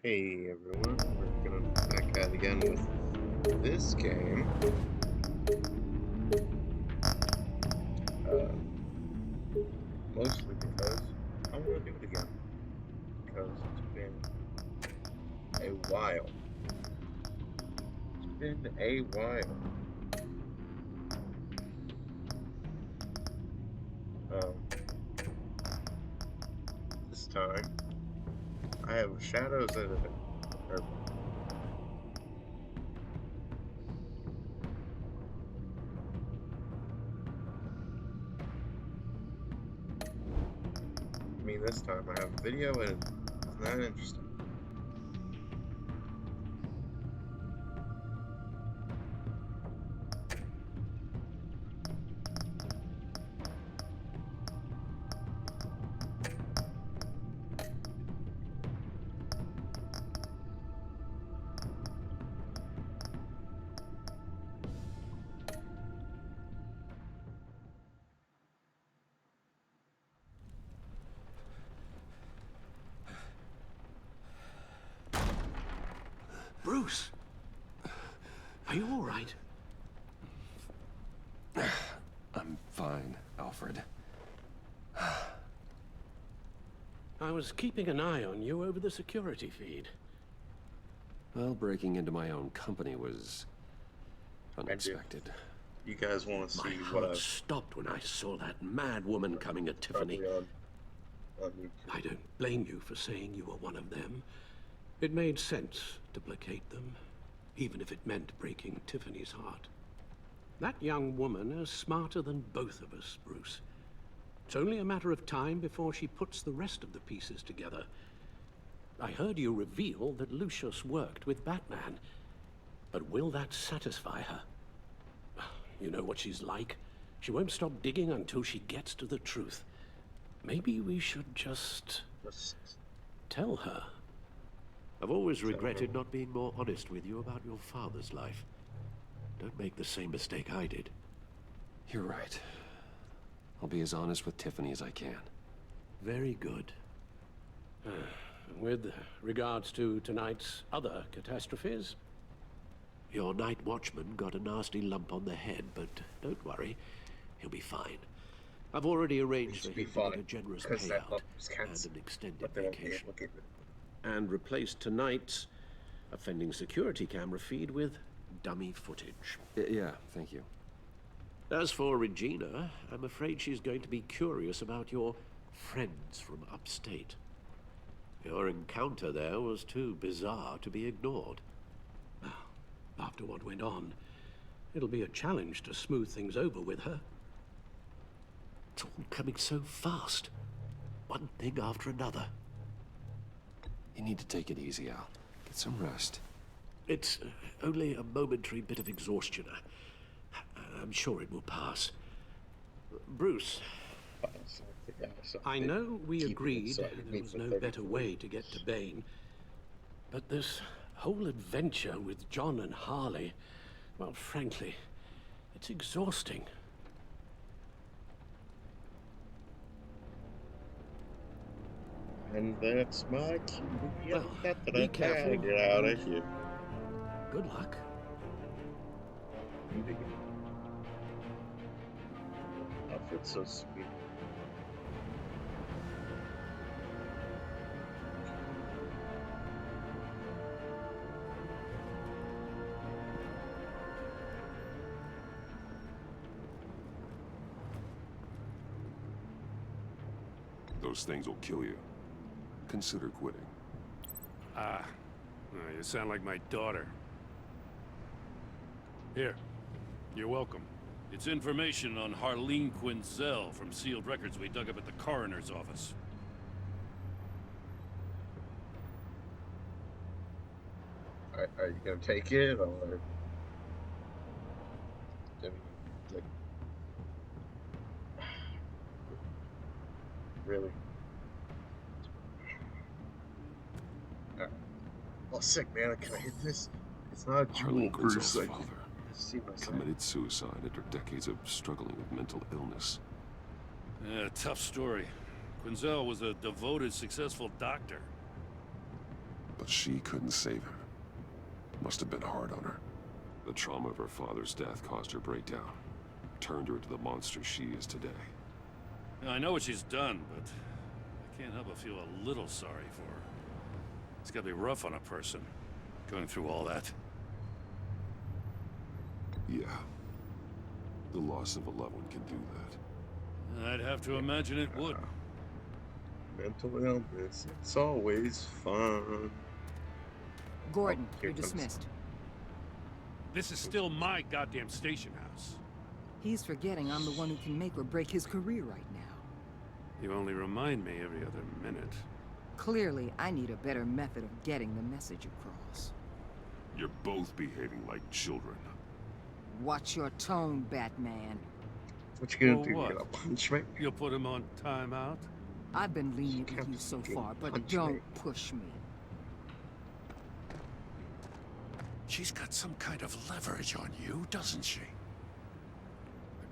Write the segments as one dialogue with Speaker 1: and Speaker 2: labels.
Speaker 1: Hey everyone, we're gonna be back at it again with this game. Uh, Mostly because I want to do it again. Because it's been a while. It's been a while. Um, this time I have shadows that are. I mean, this time I have video and it's not interesting.
Speaker 2: Bruce, are you all right?
Speaker 3: I'm fine, Alfred.
Speaker 2: I was keeping an eye on you over the security feed.
Speaker 3: Well, breaking into my own company was unexpected.
Speaker 1: You guys want to see
Speaker 2: My
Speaker 1: what
Speaker 2: heart
Speaker 1: I've
Speaker 2: stopped when I saw that mad woman coming at Tiffany.
Speaker 1: probably on YouTube.
Speaker 2: I don't blame you for saying you were one of them. It made sense to placate them, even if it meant breaking Tiffany's heart. That young woman is smarter than both of us, Bruce. It's only a matter of time before she puts the rest of the pieces together. I heard you reveal that Lucius worked with Batman. But will that satisfy her? You know what she's like. She won't stop digging until she gets to the truth. Maybe we should just tell her. I've always regretted not being more honest with you about your father's life. Don't make the same mistake I did.
Speaker 3: You're right. I'll be as honest with Tiffany as I can.
Speaker 2: Very good. With regards to tonight's other catastrophes, your night watchman got a nasty lump on the head, but don't worry, he'll be fine. I've already arranged for him to get a generous payout and an extended vacation. And replaced tonight's offending security camera feed with dummy footage.
Speaker 3: Yeah, thank you.
Speaker 2: As for Regina, I'm afraid she's going to be curious about your friends from upstate. Your encounter there was too bizarre to be ignored. After what went on, it'll be a challenge to smooth things over with her. It's all coming so fast. One thing after another.
Speaker 3: You need to take it easy, Al. Get some rest.
Speaker 2: It's only a momentary bit of exhaustion. I'm sure it will pass. Bruce, I know we agreed there was no better way to get to Bane, but this whole adventure with John and Harley, well, frankly, it's exhausting.
Speaker 1: And that's my cue.
Speaker 2: Well, be careful.
Speaker 1: Get out of here.
Speaker 2: Good luck.
Speaker 1: Alfred's so sweet.
Speaker 4: Those things will kill you. Consider quitting.
Speaker 5: You sound like my daughter. Here, you're welcome. It's information on Harleen Quinzel from sealed records we dug up at the coroner's office.
Speaker 1: Are you gonna take it, or I mean, like, really? Oh, sick, man! Can I hit this? It's not a jewel,
Speaker 4: Harleen
Speaker 1: Bruce.
Speaker 4: Quinzel's
Speaker 1: Like,
Speaker 4: father
Speaker 1: see myself.
Speaker 4: committed suicide after decades of struggling with mental illness.
Speaker 5: Yeah, tough story. Quinzel was a devoted, successful doctor.
Speaker 4: But she couldn't save him. Must have been hard on her. The trauma of her father's death caused her breakdown. Turned her into the monster she is today.
Speaker 5: I know what she's done, but I can't help but feel a little sorry for her. It's gotta be rough on a person, going through all that.
Speaker 4: Yeah. The loss of a loved one can do that.
Speaker 5: I'd have to imagine it would.
Speaker 1: Mental illness. It's always fun.
Speaker 6: Gordon,
Speaker 1: Here
Speaker 6: you're
Speaker 1: comes-
Speaker 6: dismissed.
Speaker 5: This is still my goddamn station house.
Speaker 6: He's forgetting I'm the one who can make or break his career right now.
Speaker 5: You only remind me every other minute.
Speaker 6: Clearly, I need a better method of getting the message across.
Speaker 4: You're both behaving like children.
Speaker 6: Watch your tone, Batman.
Speaker 1: What you gonna
Speaker 5: Well,
Speaker 1: do?
Speaker 5: what?
Speaker 1: You gonna punch me?
Speaker 5: You'll put him on timeout?
Speaker 6: I've been lenient with
Speaker 1: can't
Speaker 6: you so
Speaker 1: fucking
Speaker 6: far, but
Speaker 1: punch me.
Speaker 6: don't push me.
Speaker 5: She's got some kind of leverage on you, doesn't she?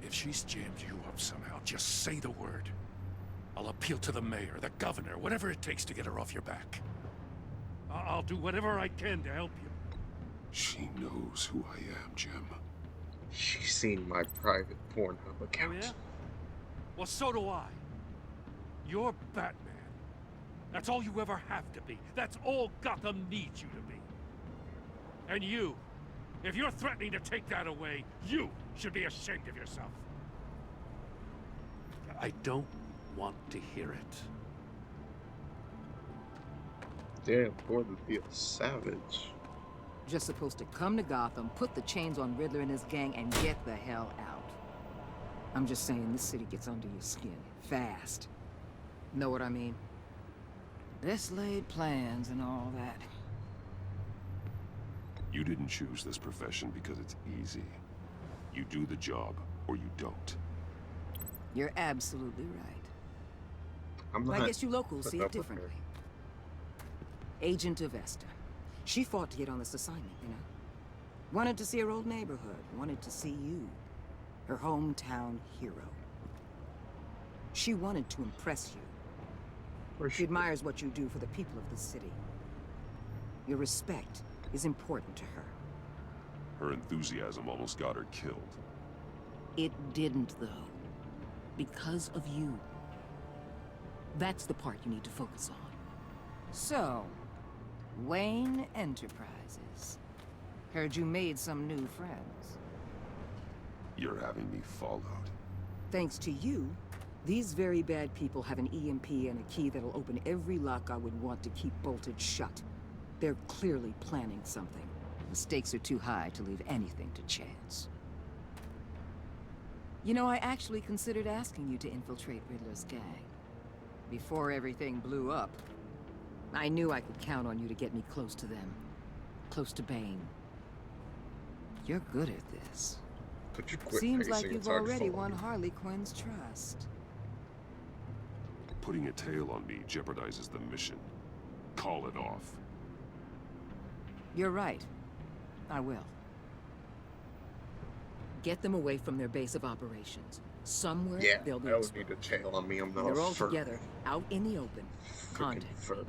Speaker 5: If she's jammed you up somehow, just say the word. I'll appeal to the mayor, the governor, whatever it takes to get her off your back. I'll do whatever I can to help you.
Speaker 4: She knows who I am, Jim.
Speaker 1: She's seen my private Pornhub
Speaker 5: Oh,
Speaker 1: account.
Speaker 5: yeah? Well, so do I. You're Batman. That's all you ever have to be. That's all Gotham needs you to be. And you, if you're threatening to take that away, you should be ashamed of yourself. I don't want to hear it.
Speaker 1: Damn, Gordon feels savage.
Speaker 6: Just supposed to come to Gotham, put the chains on Riddler and his gang, and get the hell out. I'm just saying, this city gets under your skin. Fast. Know what I mean? Best laid plans and all that.
Speaker 4: You didn't choose this profession because it's easy. You do the job, or you don't.
Speaker 6: You're absolutely right.
Speaker 1: I'm
Speaker 6: But
Speaker 1: not.
Speaker 6: I guess you locals
Speaker 1: putting
Speaker 6: see
Speaker 1: up
Speaker 6: it
Speaker 1: with her.
Speaker 6: differently. Agent of Vesta. She fought to get on this assignment, you know? Wanted to see her old neighborhood. Wanted to see you. Her hometown hero. She wanted to impress you.
Speaker 1: Where's
Speaker 6: She admires what you do for the people of the city. Your respect is important to her.
Speaker 4: Her enthusiasm almost got her killed.
Speaker 6: It didn't, though. Because of you. That's the part you need to focus on. So, Wayne Enterprises. Heard you made some new friends.
Speaker 4: You're having me followed.
Speaker 6: Thanks to you, these very bad people have an EMP and a key that'll open every lock I would want to keep bolted shut. They're clearly planning something. The stakes are too high to leave anything to chance. You know, I actually considered asking you to infiltrate Riddler's gang. Before everything blew up, I knew I could count on you to get me close to them. Close to Bane. You're good at this.
Speaker 1: Could you quit
Speaker 6: Seems like
Speaker 1: pacing?
Speaker 6: you've
Speaker 1: It's hard to
Speaker 6: already
Speaker 1: follow
Speaker 6: won
Speaker 1: you.
Speaker 6: Harley Quinn's trust.
Speaker 4: Putting a tail on me jeopardizes the mission. Call it off.
Speaker 6: You're right. I will. Get them away from their base of operations. Somewhere
Speaker 1: Yeah,
Speaker 6: they'll be
Speaker 1: I don't
Speaker 6: exposed.
Speaker 1: need a tail on me. I'm
Speaker 6: When
Speaker 1: not
Speaker 6: they're
Speaker 1: a
Speaker 6: all
Speaker 1: fur.
Speaker 6: together, out in the open.
Speaker 1: Freaking
Speaker 6: Contact me.
Speaker 1: fur.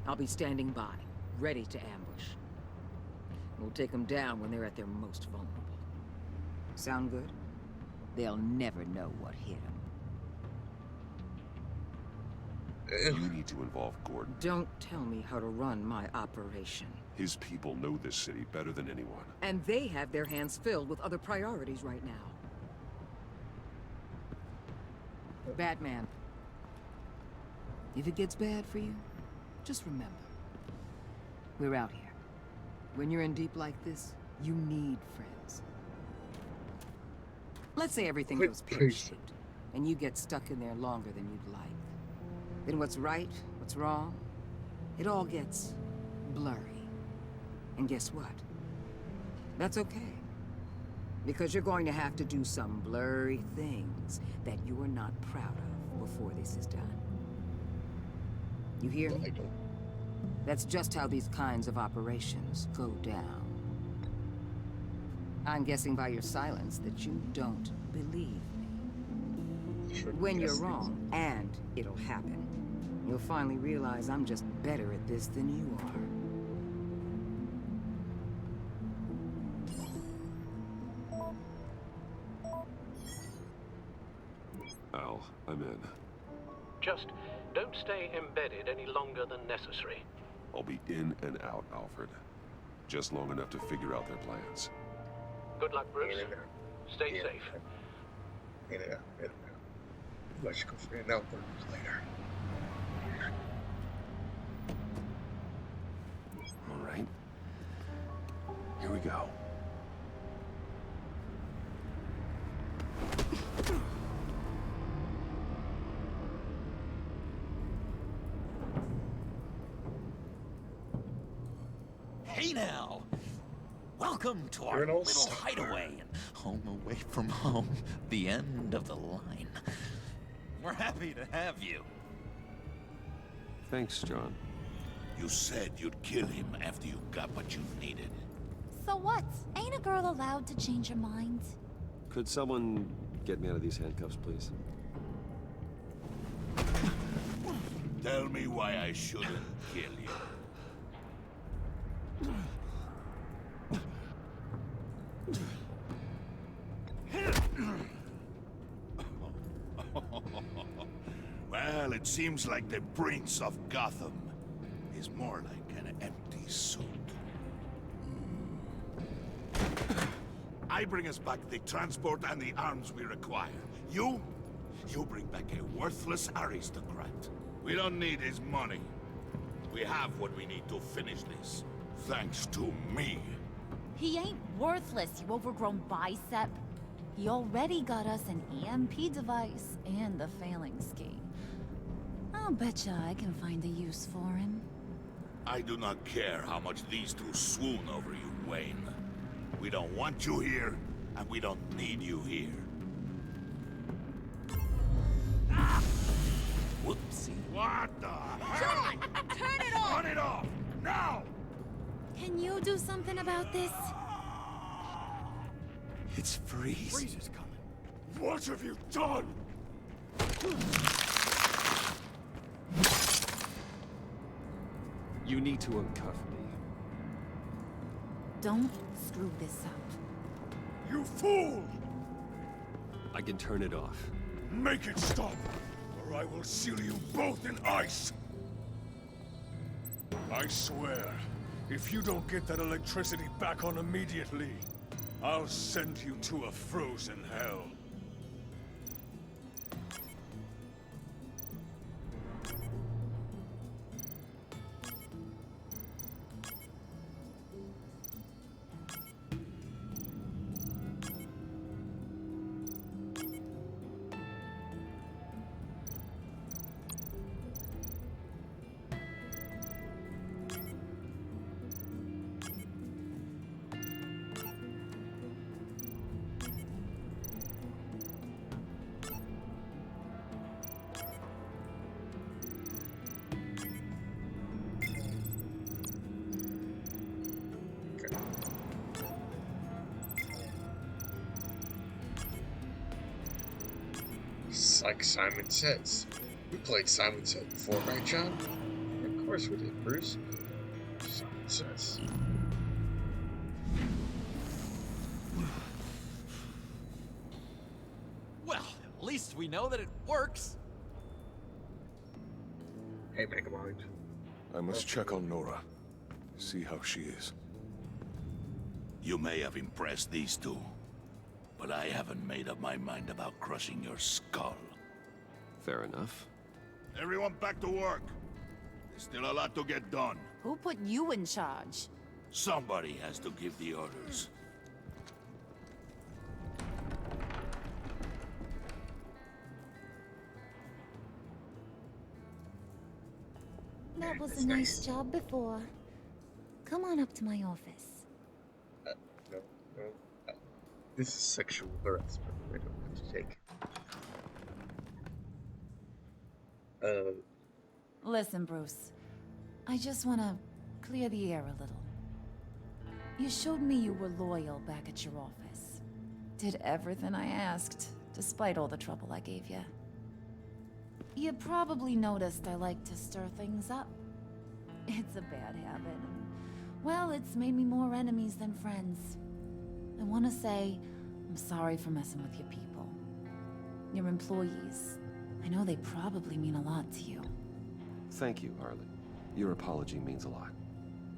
Speaker 6: I'll be standing by, ready to ambush. We'll take them down when they're at their most vulnerable. Sound good? They'll never know what hit them.
Speaker 4: You need to involve Gordon.
Speaker 6: Don't tell me how to run my operation.
Speaker 4: His people know this city better than anyone.
Speaker 6: And they have their hands filled with other priorities right now. Batman. If it gets bad for you, just remember. We're out here. When you're in deep like this, you need friends. Let's say everything
Speaker 1: Quit
Speaker 6: goes
Speaker 1: pacing.
Speaker 6: pear-shaped, and you get stuck in there longer than you'd like. Then what's right, what's wrong, it all gets blurry. And guess what? That's okay. Because you're going to have to do some blurry things that you are not proud of before this is done. You hear
Speaker 1: I
Speaker 6: me?
Speaker 1: don't.
Speaker 6: That's just how these kinds of operations go down. I'm guessing by your silence that you don't believe me.
Speaker 1: Sure,
Speaker 6: When you're
Speaker 1: yes,
Speaker 6: wrong, and it'll happen, you'll finally realize I'm just better at this than you are.
Speaker 4: I'm in.
Speaker 2: Just don't stay embedded any longer than necessary.
Speaker 4: I'll be in and out, Alfred. Just long enough to figure out their plans.
Speaker 2: Good luck, Bruce.
Speaker 1: In and out.
Speaker 2: Stay
Speaker 1: In
Speaker 2: safe.
Speaker 1: and out. In and out. In and out. Let's go for in and out burgers later.
Speaker 3: All right. Here we go.
Speaker 7: Hey now! Welcome to our
Speaker 1: You're an
Speaker 7: little
Speaker 1: old sucker.
Speaker 7: hideaway and home away from home, the end of the line. We're happy to have you.
Speaker 3: Thanks, John.
Speaker 5: You said you'd kill him after you got what you needed.
Speaker 8: So what? Ain't a girl allowed to change her mind?
Speaker 3: Could someone get me out of these handcuffs, please?
Speaker 5: Tell me why I shouldn't kill you. Well, it seems like the Prince of Gotham is more like an empty suit. I bring us back the transport and the arms we require. You bring back a worthless aristocrat. We don't need his money. We have what we need to finish this. Thanks to me.
Speaker 8: He ain't worthless, you overgrown bicep. He already got us an EMP device and the failing ski. I'll betcha I can find a use for him.
Speaker 5: I do not care how much these two swoon over you, Wayne. We don't want you here, and we don't need you here.
Speaker 7: Whoopsie.
Speaker 5: What the hell?
Speaker 8: Turn it off!
Speaker 5: Turn it off! Now!
Speaker 8: Can you do something about this?
Speaker 7: It's Freeze.
Speaker 5: Freeze is coming. What have you done?
Speaker 3: You need to uncuff me.
Speaker 8: Don't screw this up.
Speaker 5: You fool!
Speaker 3: I can turn it off.
Speaker 5: Make it stop, or I will seal you both in ice! I swear, if you don't get that electricity back on immediately, I'll send you to a frozen hell.
Speaker 1: It's like Simon Says. We played Simon Says before, right, John? Of course we did, Bruce. Simon Says.
Speaker 7: Well, at least we know that it works.
Speaker 1: Hey, Megamind.
Speaker 9: I must check on Nora. See how she is.
Speaker 5: You may have impressed these two, but I haven't made up my mind about crushing your skull.
Speaker 3: Fair enough.
Speaker 5: Everyone back to work. There's still a lot to get done.
Speaker 8: Who put you in charge?
Speaker 5: Somebody has to give the orders.
Speaker 8: That was
Speaker 1: That's
Speaker 8: a nice
Speaker 1: nice.
Speaker 8: job before. Come on up to my office.
Speaker 1: No. This is sexual harassment. I don't have to take.
Speaker 8: Listen, Bruce. I just want to clear the air a little. You showed me you were loyal back at your office. Did everything I asked, despite all the trouble I gave you. You probably noticed I like to stir things up. It's a bad habit. Well, it's made me more enemies than friends. I want to say I'm sorry for messing with your people. Your employees. I know they probably mean a lot to you.
Speaker 3: Thank you, Harley. Your apology means a lot.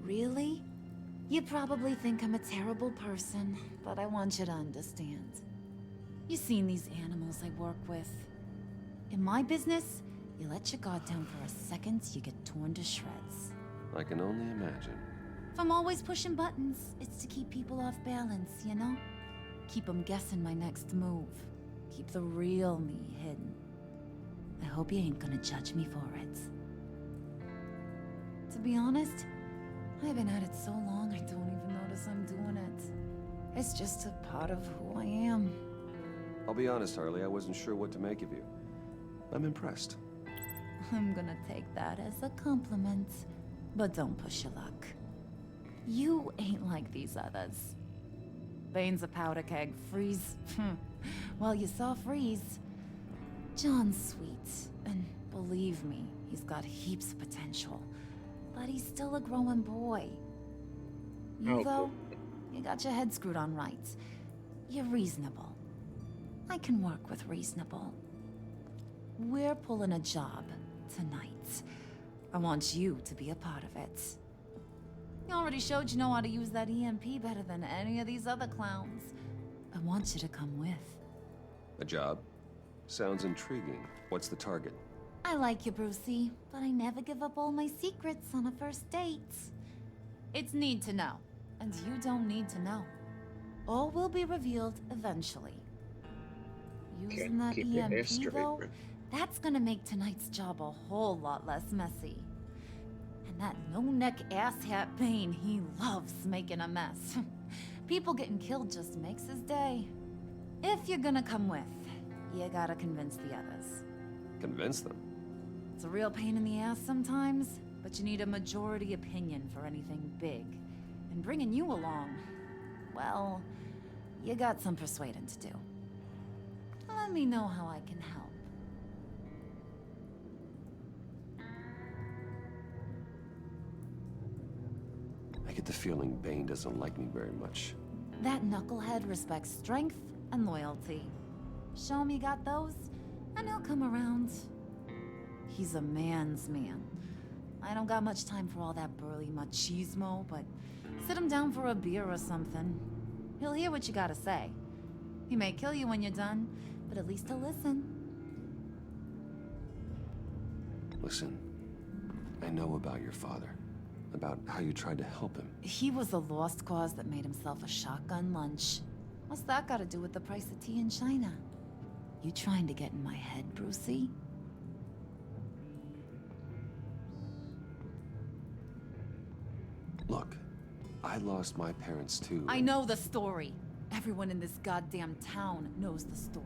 Speaker 8: Really? You probably think I'm a terrible person, but I want you to understand. You've seen these animals I work with. In my business, you let your guard down for a second, you get torn to shreds.
Speaker 3: I can only imagine.
Speaker 8: If I'm always pushing buttons, it's to keep people off balance, you know? Keep them guessing my next move. Keep the real me hidden. I hope you ain't gonna judge me for it. To be honest, I've been at it so long I don't even notice I'm doing it. It's just a part of who I am.
Speaker 3: I'll be honest, Harley, I wasn't sure what to make of you. I'm impressed.
Speaker 8: I'm gonna take that as a compliment. But don't push your luck. You ain't like these others. Bane's a powder keg. Freeze. Well, you saw Freeze. John's sweet. And believe me, he's got heaps of potential. But he's still a growing boy. You, though, you got your head screwed on right. You're reasonable. I can work with reasonable. We're pulling a job tonight. I want you to be a part of it. You already showed you know how to use that EMP better than any of these other clowns. I want you to come with.
Speaker 3: A job? Sounds intriguing. What's the target?
Speaker 8: I like you, Brucey, but I never give up all my secrets on a first date. It's need to know, and you don't need to know. All will be revealed eventually. Using that
Speaker 1: keep your
Speaker 8: EMP,
Speaker 1: straight,
Speaker 8: though,
Speaker 1: man.
Speaker 8: that's gonna make tonight's job a whole lot less messy. And that no-neck asshat Bane, he loves making a mess. People getting killed just makes his day. If you're gonna come with, you gotta convince the others.
Speaker 3: Convince them?
Speaker 8: It's a real pain in the ass sometimes, but you need a majority opinion for anything big. And bringing you along, well, you got some persuading to do. Let me know how I can help.
Speaker 3: I get the feeling Bane doesn't like me very much.
Speaker 8: That knucklehead respects strength and loyalty. Show him you got those, and he'll come around. He's a man's man. I don't got much time for all that burly machismo, but sit him down for a beer or something. He'll hear what you gotta say. He may kill you when you're done, but at least he'll listen.
Speaker 3: Listen, I know about your father. About how you tried to help him.
Speaker 8: He was a lost cause that made himself a shotgun lunch. What's that got to do with the price of tea in China? You trying to get in my head, Brucey?
Speaker 3: Look, I lost my parents too.
Speaker 8: I know the story. Everyone in this goddamn town knows the story.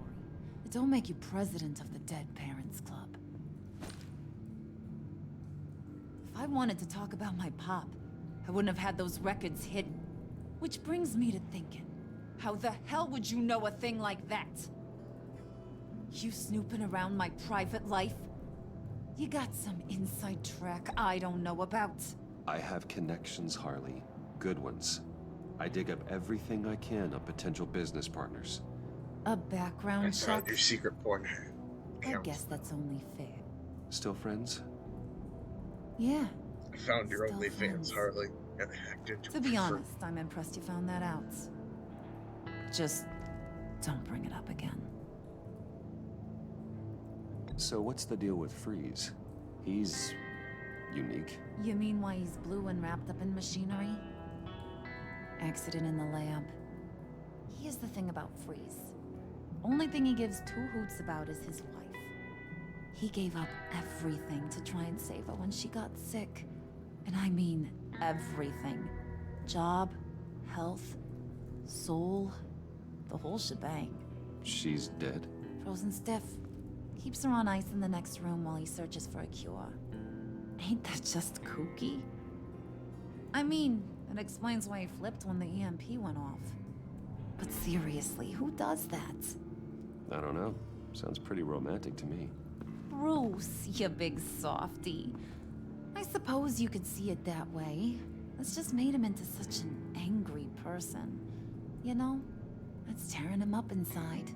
Speaker 8: It don't make you president of the Dead Parents Club. If I wanted to talk about my pop, I wouldn't have had those records hidden. Which brings me to thinking, how the hell would you know a thing like that? You snooping around my private life? You got some inside track I don't know about.
Speaker 3: I have connections, Harley. Good ones. I dig up everything I can of potential business partners.
Speaker 8: A background
Speaker 1: I
Speaker 8: check?
Speaker 1: found your secret partner.
Speaker 8: I guess that's only fair.
Speaker 3: Still friends?
Speaker 8: Yeah.
Speaker 1: I found your
Speaker 8: Still
Speaker 1: OnlyFans,
Speaker 8: friends.
Speaker 1: Harley, and hacked into
Speaker 8: To
Speaker 1: it
Speaker 8: be
Speaker 1: for
Speaker 8: honest, I'm impressed you found that out. Just don't bring it up again.
Speaker 3: So what's the deal with Freeze? He's unique.
Speaker 8: You mean why he's blue and wrapped up in machinery? Accident in the lab. Here's the thing about Freeze. Only thing he gives two hoots about is his wife. He gave up everything to try and save her when she got sick. And I mean everything. Job, health, soul, the whole shebang.
Speaker 3: She's dead?
Speaker 8: Frozen stiff. Keeps her on ice in the next room while he searches for a cure. Ain't that just kooky? I mean, it explains why he flipped when the EMP went off. But seriously, who does that?
Speaker 3: I don't know. Sounds pretty romantic to me.
Speaker 8: Bruce, you big softy. I suppose you could see it that way. It's just made him into such an angry person. You know, it's tearing him up inside.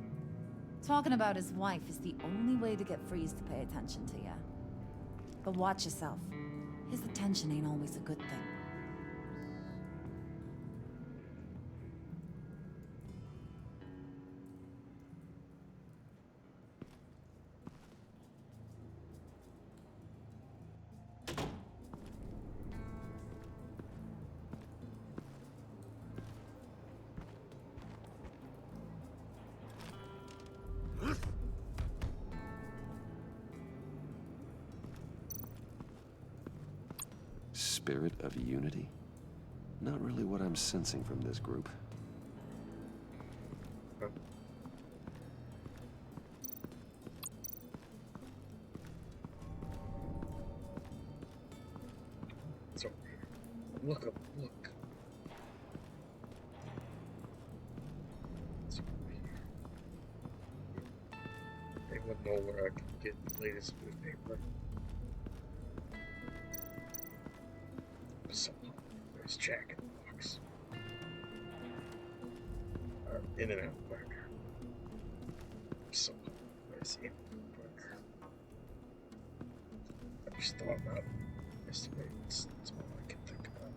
Speaker 8: Talking about his wife is the only way to get Freeze to pay attention to you. But watch yourself. His attention ain't always a good thing.
Speaker 3: Spirit of unity? Not really what I'm sensing from this group.
Speaker 1: It's over here. Look up, look. It's over here. Anyone know where I can get the latest newspaper? Somehow, there's Jack in the box. Or In-N-Out burger. Somehow, there's In-N-Out burger. I just thought about it yesterday. It's all I can think about.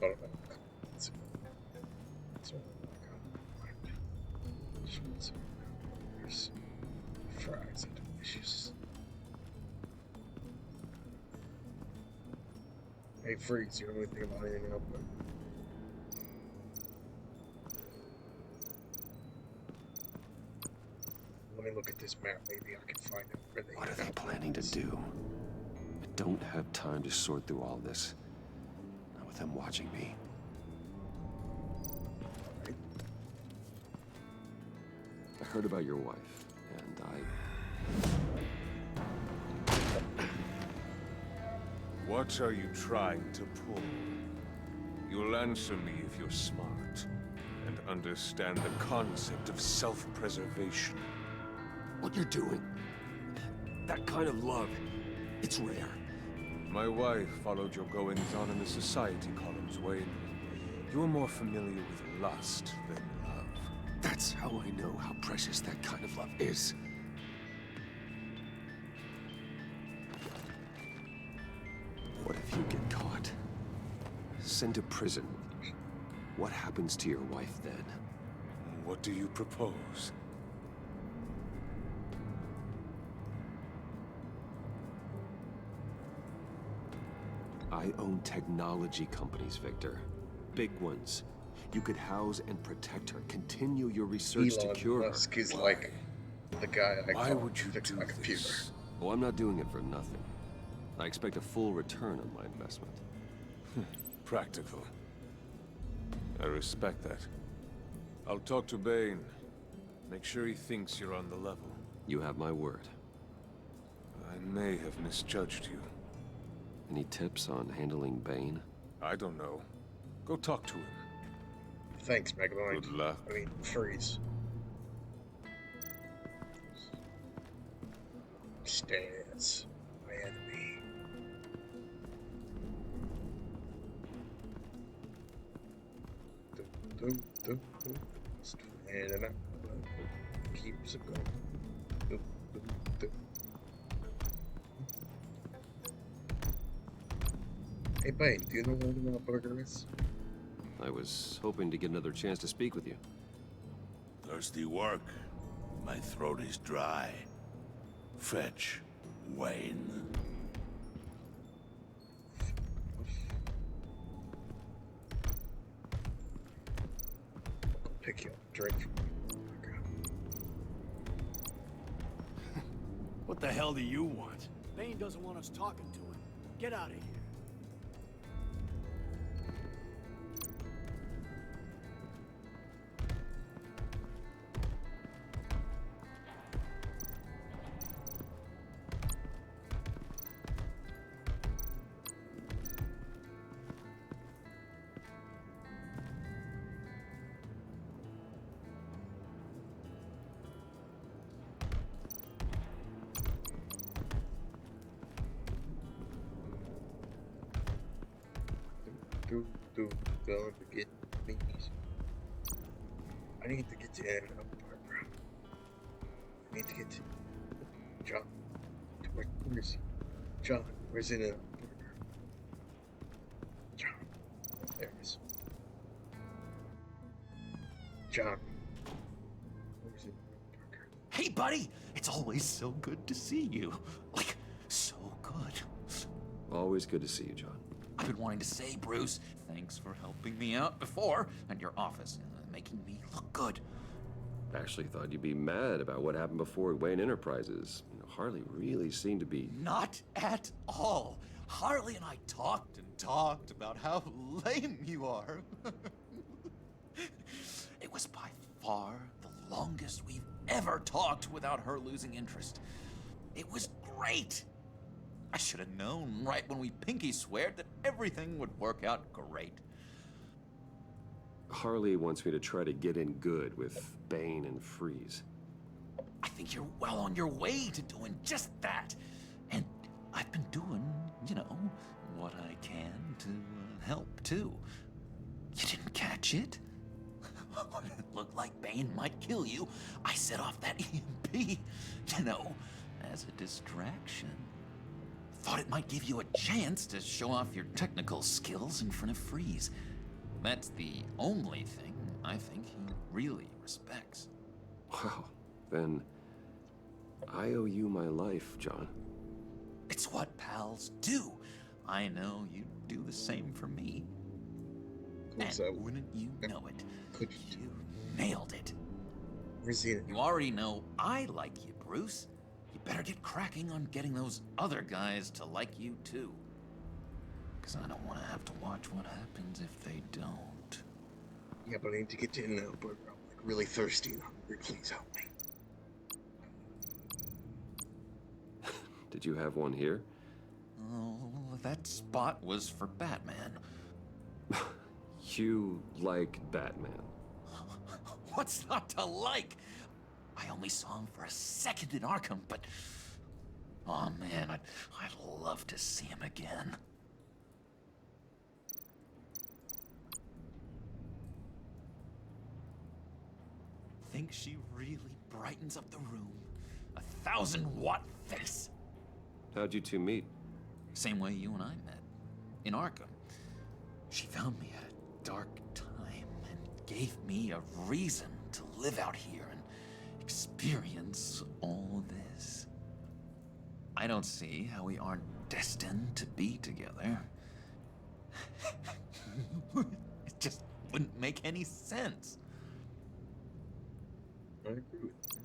Speaker 1: Thought about it. It's all I got in my mind. Just want some burgers. Fries are delicious. Hey, Freeze, you know anything about In-N-Out burger? Let me look at this map. Maybe I can find out where they
Speaker 3: What are they planning to do? I don't have time to sort through all this. Not with them watching me.
Speaker 1: Alright.
Speaker 3: I heard about your wife, and
Speaker 9: What are you trying to pull? You'll answer me if you're smart and understand the concept of self-preservation.
Speaker 3: What you're doing? That kind of love, it's rare.
Speaker 9: My wife followed your goings-on in the society columns, Wayne. You're more familiar with lust than love.
Speaker 3: That's how I know how precious that kind of love is. What if you get caught? Sent to prison. What happens to your wife then?
Speaker 9: What do you propose?
Speaker 3: I own technology companies, Victor. Big ones. You could house and protect her. Continue your research to cure
Speaker 1: Elon Musk
Speaker 3: her.
Speaker 1: is like the guy I
Speaker 9: Why
Speaker 1: call
Speaker 9: would you
Speaker 1: fix
Speaker 9: do
Speaker 1: my computer.
Speaker 9: this?
Speaker 3: Oh, I'm not doing it for nothing. I expect a full return on my investment.
Speaker 9: Practical. I respect that. I'll talk to Bane. Make sure he thinks you're on the level.
Speaker 3: You have my word.
Speaker 9: I may have misjudged you.
Speaker 3: Any tips on handling Bane?
Speaker 9: I don't know. Go talk to him.
Speaker 1: Thanks, Megamind.
Speaker 9: Good luck.
Speaker 1: I mean, Freeze. Stairs. My enemy. Just and up. Keeps it going. Hey, Bane, do you know what a burger is?
Speaker 3: I was hoping to get another chance to speak with you.
Speaker 10: Thirsty work. My throat is dry. Fetch, Wayne.
Speaker 1: I'll pick you up a drink from you.
Speaker 11: What the hell do you want? Bane doesn't want us talking to him. Get out of here.
Speaker 1: Going to get me. I need to get you in, Barbara. I need to get to John. Where's John? Where's it? John. There it is. John. Where's it? Parker.
Speaker 7: Hey, buddy! It's always so good to see you. Like, so good.
Speaker 3: Always good to see you, John.
Speaker 7: I've been wanting to say, Bruce, thanks for helping me out before at your office, making me look good.
Speaker 3: Actually thought you'd be mad about what happened before at Wayne Enterprises. You know, Harley really seemed to be...
Speaker 7: Not at all. Harley and I talked and talked about how lame you are. It was by far the longest we've ever talked without her losing interest. It was great. I should have known right when we pinky sweared that everything would work out great.
Speaker 3: Harley wants me to try to get in good with Bane and Freeze.
Speaker 7: I think you're well on your way to doing just that. And I've been doing, you know, what I can to help, too. You didn't catch it? It looked like Bane might kill you. I set off that EMP, you know, as a distraction. Thought it might give you a chance to show off your technical skills in front of Freeze. That's the only thing I think he really respects.
Speaker 3: Wow, then I owe you my life, John.
Speaker 7: It's what pals do. I know you do the same for me. And wouldn't you know it? You nailed it. You already know I like you, Bruce. You better get cracking on getting those other guys to like you too. Because I don't want to have to watch what happens if they don't.
Speaker 1: Yeah, but I need to get to In-N-Out Burger. I'm like really thirsty and hungry. Please help me.
Speaker 3: Did you have one here?
Speaker 7: Oh, that spot was for Batman.
Speaker 3: You like Batman.
Speaker 7: What's not to like? I only saw him for a second in Arkham, but... oh man, I'd love to see him again. Think she really brightens up the room. 1,000-watt face.
Speaker 3: How'd you two meet?
Speaker 7: Same way you and I met. In Arkham. She found me at a dark time and gave me a reason to live out here and experience all this. I don't see how we aren't destined to be together. It just wouldn't make any sense.
Speaker 1: I agree with you.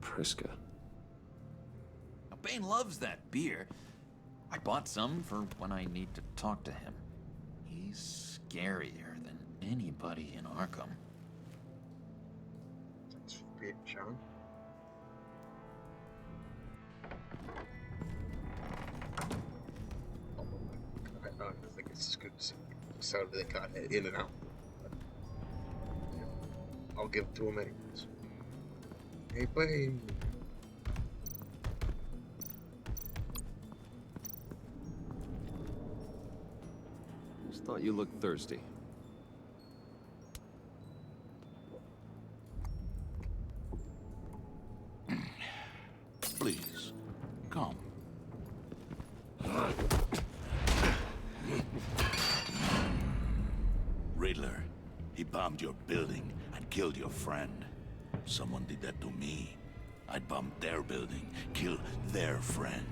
Speaker 3: Priska.
Speaker 7: Now, Bane loves that beer. I bought some for when I need to talk to him. He's scarier than anybody in Arkham.
Speaker 1: Thanks for the beer, John. I don't think it's as good as it sounded they got in and out. But, you know, I'll give it to him anyways. Hey, Bane.
Speaker 3: Just thought you looked thirsty.
Speaker 10: Please, come. Riddler, he bombed your building and killed your friend. Someone did that to me. I'd bomb their building, kill their friend.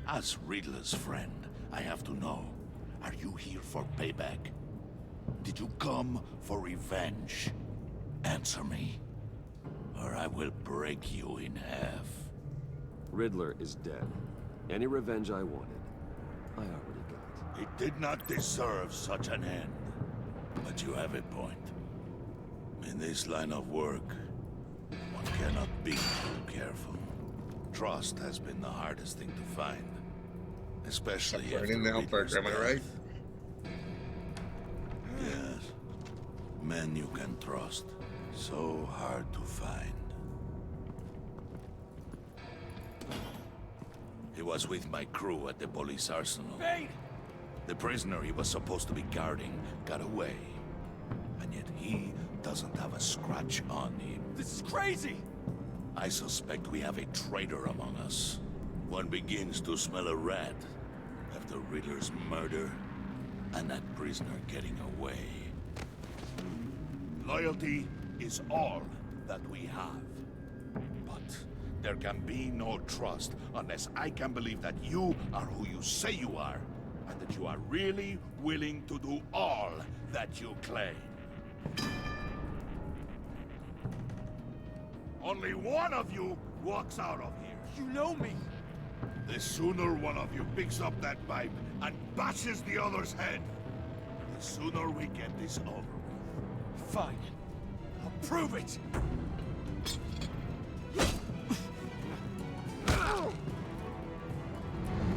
Speaker 10: As Riddler's friend, I have to know, are you here for payback? Did you come for revenge? Answer me, or I will break you in half.
Speaker 3: Riddler is dead. Any revenge I wanted, I already got.
Speaker 10: He did not deserve such an end. But you have a point. In this line of work, one cannot be too careful. Trust has been the hardest thing to find. Especially after Riddler's
Speaker 1: am I right?
Speaker 10: death. Yes. Men you can trust. So hard to find. was with my crew at the police arsenal.
Speaker 11: Bait!
Speaker 10: The prisoner he was supposed to be guarding got away. And yet he doesn't have a scratch on him.
Speaker 11: This is crazy!
Speaker 10: I suspect we have a traitor among us. One begins to smell a rat after Riddler's murder and that prisoner getting away. Loyalty is all that we have. But there can be no trust unless I can believe that you are who you say you are, and that you are really willing to do all that you claim. Only one of you walks out of here.
Speaker 11: You know me!
Speaker 10: The sooner one of you picks up that pipe and bashes the other's head, the sooner we get this over with.
Speaker 11: Fine. I'll prove it!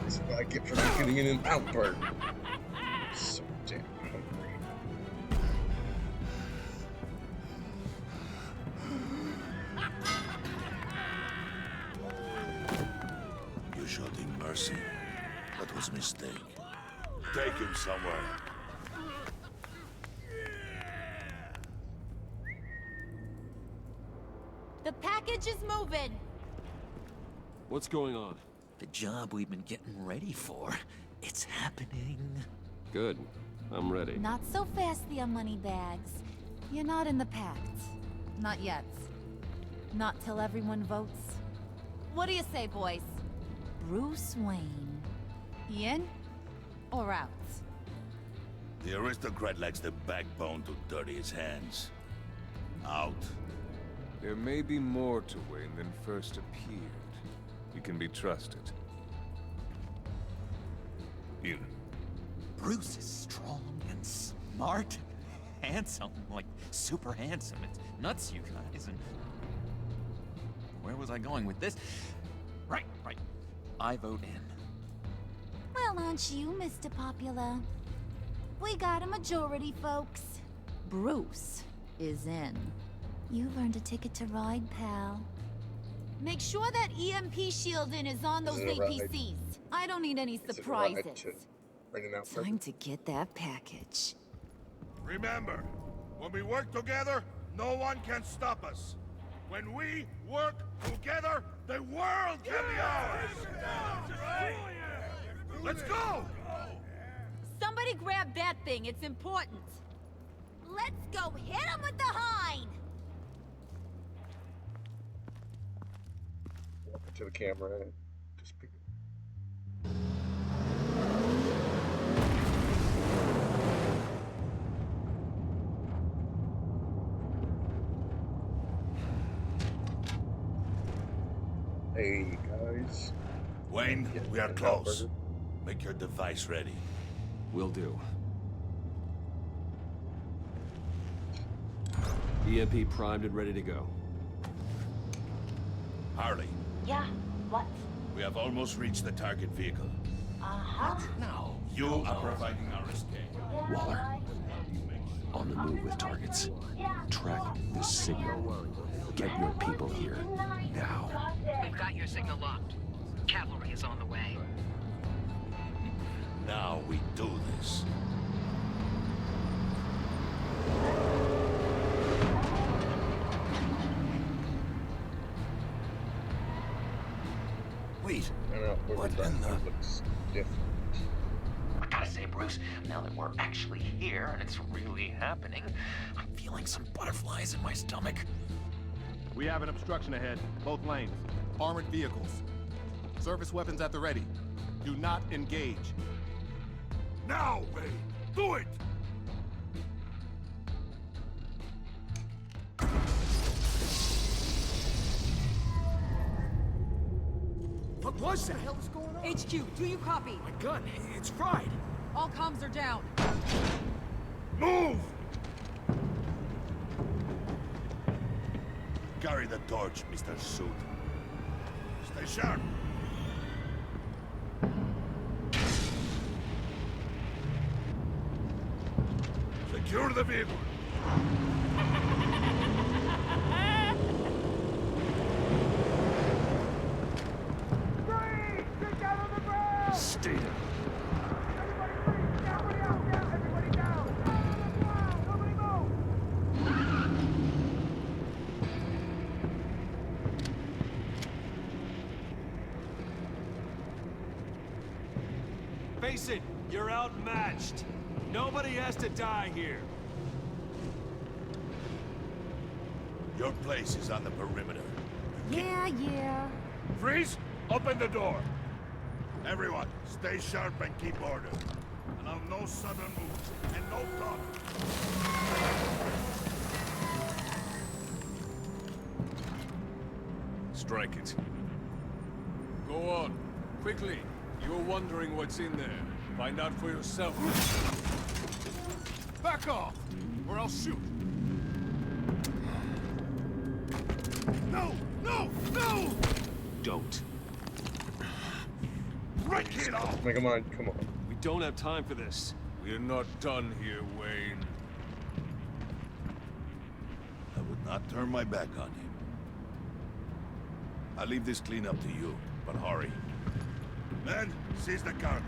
Speaker 1: That's what I get for getting in an outburst. So damn hungry.
Speaker 10: You showed him mercy. That was a mistake. Take him somewhere.
Speaker 12: The package is moving.
Speaker 3: What's going on?
Speaker 7: The job we've been getting ready for. It's happening.
Speaker 3: Good. I'm ready.
Speaker 8: Not so fast, the money bags. You're not in the pact. Not yet. Not till everyone votes. What do you say, boys? Bruce Wayne. In or out?
Speaker 10: The aristocrat lacks the backbone to dirty his hands. Out.
Speaker 9: There may be more to Wayne than first appeared. You can be trusted. In.
Speaker 7: Bruce is strong and smart, handsome, like super handsome. It's nuts, you guys. And where was I going with this? Right. I vote in.
Speaker 8: Well, aren't you, Mr. Popular? We got a majority, folks. Bruce is in. You've earned a ticket to ride, pal.
Speaker 12: Make sure that EMP shielding is on those APCs.
Speaker 8: I don't need any
Speaker 1: Is it a ride
Speaker 8: surprises.
Speaker 1: to bring an outburst?
Speaker 6: Time to get that package.
Speaker 10: Remember, when we work together, no one can stop us. When we work together, the world can be ours! Let's go!
Speaker 12: Somebody grab that thing, it's important. Let's go hit him with the hind!
Speaker 1: Walk into the camera and just pick it. Hey guys.
Speaker 10: Wayne,
Speaker 1: Yeah,
Speaker 10: we are
Speaker 1: an
Speaker 10: close.
Speaker 1: outburger.
Speaker 10: Make your device ready.
Speaker 3: Will do. EMP primed and ready to go.
Speaker 10: Harley,
Speaker 12: Yeah, what?
Speaker 10: we have almost reached the target vehicle.
Speaker 12: Uh-huh.
Speaker 7: No.
Speaker 10: You are providing our escape.
Speaker 3: Waller, on the move with targets. Track this signal. Get your people here, now.
Speaker 13: We've got your signal locked. Cavalry is on the way.
Speaker 10: Now we do this.
Speaker 7: Wait.
Speaker 1: I know,
Speaker 7: What in the-
Speaker 1: looks different.
Speaker 7: I gotta say, Bruce, now that we're actually here and it's really happening, I'm feeling some butterflies in my stomach.
Speaker 14: We have an obstruction ahead, both lanes. Armored vehicles. Service weapons at the ready. Do not engage.
Speaker 10: Now, Wayne! Do it!
Speaker 11: What was that?
Speaker 6: What the hell is going on? HQ, do you copy?
Speaker 11: My gun, it's fried.
Speaker 6: All comms are down.
Speaker 10: Move! Carry the torch, Mr. Suit. Stay sharp. Secure the vehicle.
Speaker 11: Get out
Speaker 9: Face it, you're outmatched. Nobody has to die here.
Speaker 10: Your place is on the perimeter.
Speaker 12: Yeah.
Speaker 10: Freeze! Open the door! Everyone, stay sharp and keep order. Allow no sudden moves, and no talk.
Speaker 9: Strike it. Go on. Quickly. You were wondering what's in there. Find out for yourself.
Speaker 14: Back off, or I'll shoot. No!
Speaker 3: Don't.
Speaker 10: Break it off!
Speaker 1: Mega Man, come on.
Speaker 3: We don't have time for this.
Speaker 9: We're not done here, Wayne.
Speaker 10: I would not turn my back on him. I'll leave this cleanup to you, but hurry. Men, seize the cargo.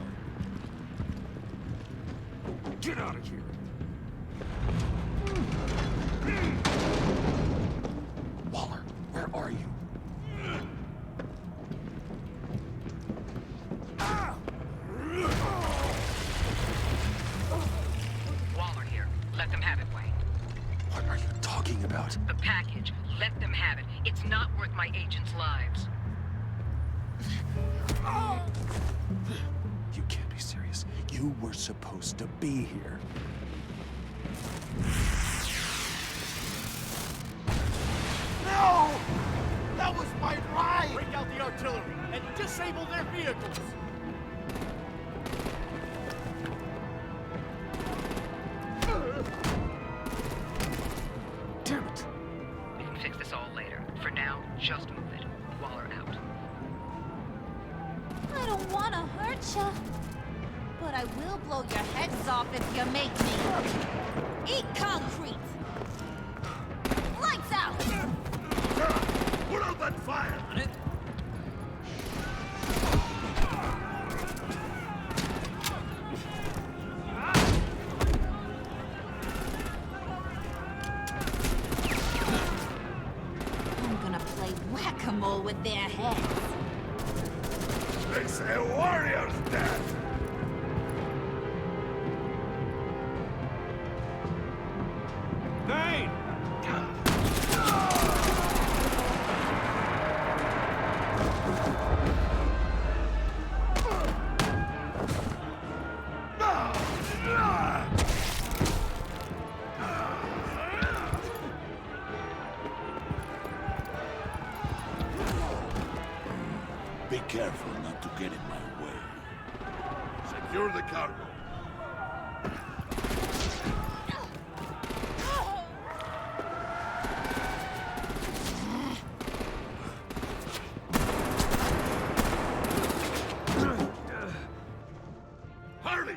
Speaker 9: Get out of here!
Speaker 5: Waller, where are you?
Speaker 13: Waller here. Let them have it, Wayne.
Speaker 5: What are you talking about?
Speaker 13: The package. Let them have it. It's not worth my agents' lives.
Speaker 5: You can't be serious. You were supposed to be here.
Speaker 11: No! That was my ride! Break out the artillery and disable their vehicles!
Speaker 5: Damn it!
Speaker 13: We can fix this all later. For now, just move it. Waller out.
Speaker 12: I don't want to hurt ya, but I will blow your heads off if you make me. Eat concrete! Lights out!
Speaker 10: Put out that fire!
Speaker 12: I'm gonna play whack-a-mole with their heads.
Speaker 10: It's a warrior's death!
Speaker 9: Vayne!
Speaker 10: Be careful not to get in my way. Secure the cargo. Harley!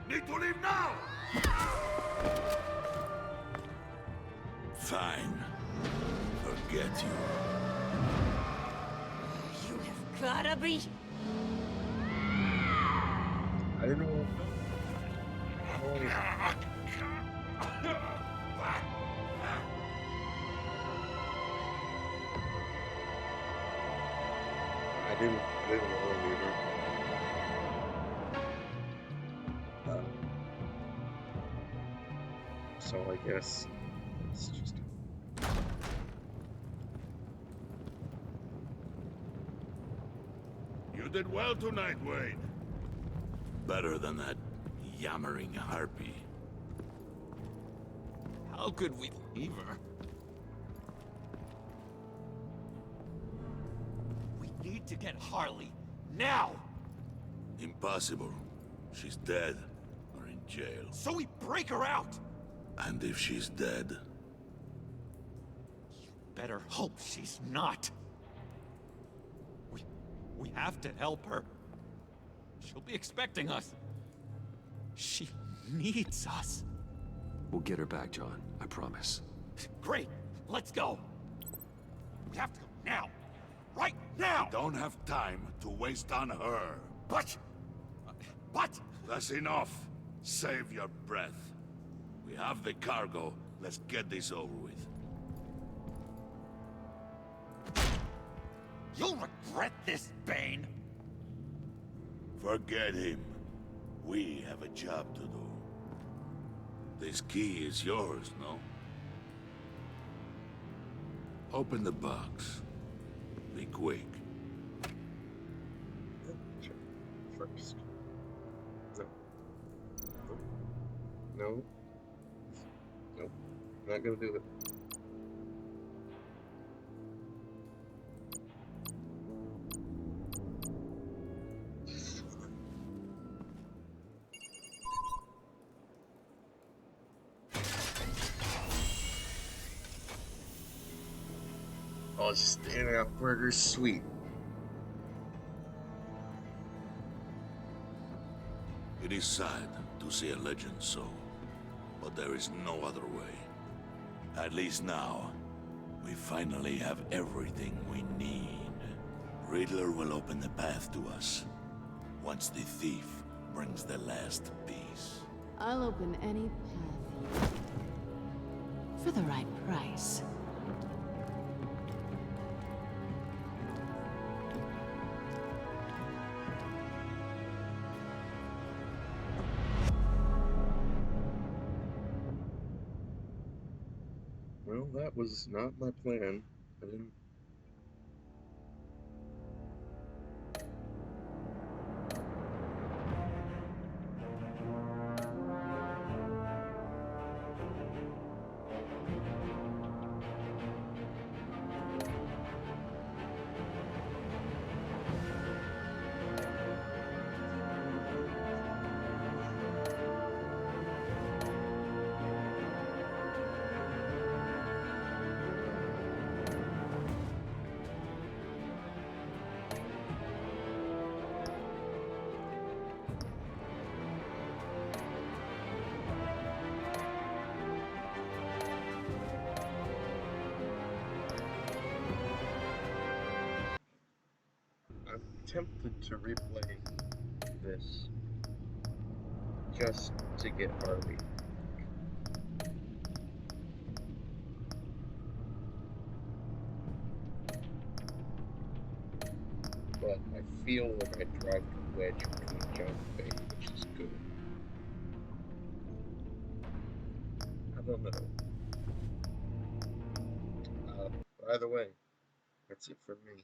Speaker 10: Need to leave now! Fine. Forget you.
Speaker 12: You have gotta be...
Speaker 1: I don't know. I didn't want to leave her. So I guess it's just.
Speaker 10: You did well tonight, Wayne. Better than that yammering harpy.
Speaker 7: How could we leave her? We need to get Harley, now!
Speaker 10: Impossible. She's dead or in jail.
Speaker 7: So we break her out!
Speaker 10: And if she's dead,
Speaker 7: Better hope she's not. We have to help her. She'll be expecting us. She needs us.
Speaker 3: We'll get her back, John. I promise.
Speaker 7: Great. Let's go. We have to go now. Right now!
Speaker 10: don't have time to waste on her.
Speaker 7: But...
Speaker 10: That's enough. Save your breath. We have the cargo. Let's get this over with.
Speaker 7: You'll regret this, Bane.
Speaker 10: Forget him. We have a job to do. This key is yours, no? Open the box. Be quick.
Speaker 1: First. No. No. Nope. Not gonna do it. Oh, it's just the In-N-Out burger's sweet.
Speaker 10: It is sad to see a legend so, but there is no other way. At least now, we finally have everything we need. Riddler will open the path to us, once the thief brings the last piece.
Speaker 15: I'll open any path for the right price.
Speaker 1: Well, that was not my plan. I didn't. I'm tempted to replay this just to get Harley. But I feel like I drive a wedge between John and Bay, which is good. I don't know. But either way, that's it for me.